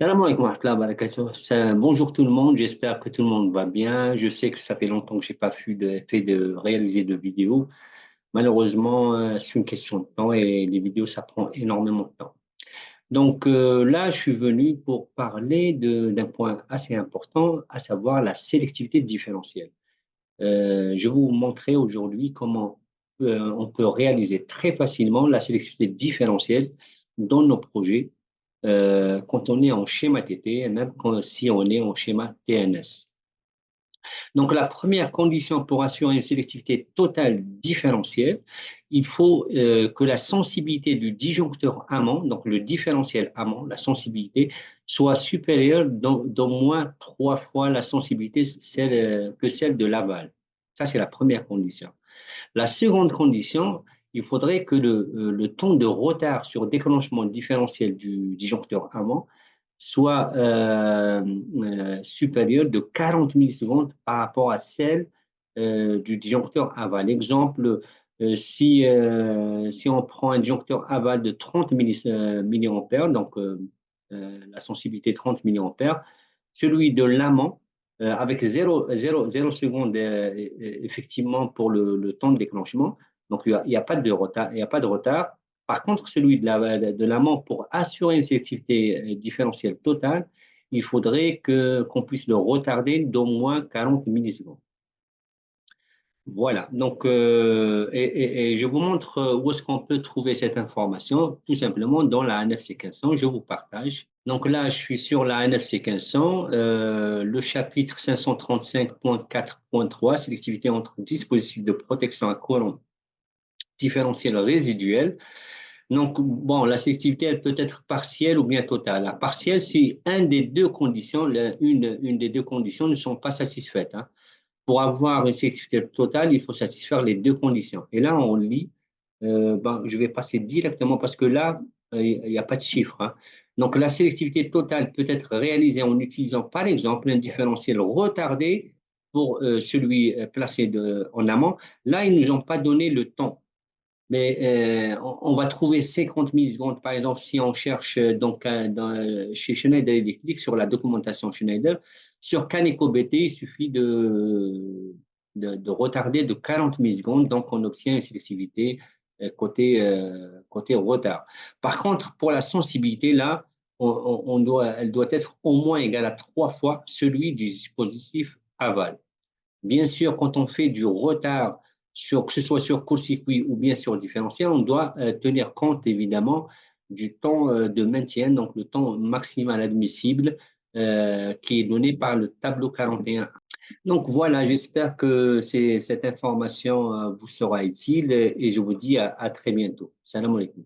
Salam alaikum wa rahmatullahi wa barakatuh. Bonjour tout le monde, j'espère que tout le monde va bien. Je sais que ça fait longtemps que j'ai pas fait de réaliser de vidéos. Malheureusement, c'est une question de temps et les vidéos, ça prend énormément de temps. Donc là, je suis venu pour parler d'un point assez important, à savoir la sélectivité différentielle. Je vais vous montrer aujourd'hui comment on peut réaliser très facilement la sélectivité différentielle dans nos projets quand on est en schéma TT et même si on est en schéma TNS. Donc, la première condition pour assurer une sélectivité totale différentielle, il faut que la sensibilité du disjoncteur amont, donc le différentiel amont, la sensibilité, soit supérieure d'au moins trois fois la sensibilité que celle de l'aval. Ça, c'est la première condition. La seconde condition, il faudrait que le temps de retard sur déclenchement différentiel du disjoncteur amont soit supérieur de 40 millisecondes par rapport à celle du disjoncteur aval. Exemple, si on prend un disjoncteur aval de 30 milliampères, donc la sensibilité 30 milliampères, celui de l'amont, avec 0 secondes effectivement pour le temps de déclenchement, donc il y a pas de retard, il y a pas de retard. Par contre, celui de l'amont, pour assurer une sélectivité différentielle totale, il faudrait qu'on puisse le retarder d'au moins 40 millisecondes. Voilà, donc, et je vous montre où est-ce qu'on peut trouver cette information, tout simplement dans la NFC 1500, je vous partage. Donc là, je suis sur la NFC 1500, le chapitre 535.4.3, sélectivité entre dispositifs de protection à courant différentiel résiduel. Donc, bon, la sélectivité, elle peut être partielle ou bien totale. La partielle, si une des deux conditions, une des deux conditions ne sont pas satisfaites, hein. Pour avoir une sélectivité totale, il faut satisfaire les deux conditions. Et là, on lit, je vais passer directement parce que là, il n'y a pas de chiffre, hein. Donc, la sélectivité totale peut être réalisée en utilisant, par exemple, un différentiel retardé pour celui placé en amont. Là, ils ne nous ont pas donné le temps. Mais on va trouver 50 millisecondes, par exemple, si on cherche chez Schneider Electric sur la documentation Schneider. Sur Caneco BT, il suffit de retarder de 40 millisecondes, donc on obtient une sélectivité côté retard. Par contre, pour la sensibilité, là, elle doit être au moins égale à trois fois celui du dispositif aval. Bien sûr, quand on fait du retard, que ce soit sur court-circuit ou bien sur différentiel, on doit tenir compte évidemment du temps de maintien, donc le temps maximal admissible qui est donné par le tableau 41. Donc voilà, j'espère que cette information vous sera utile et je vous dis à très bientôt. Salam alaikum.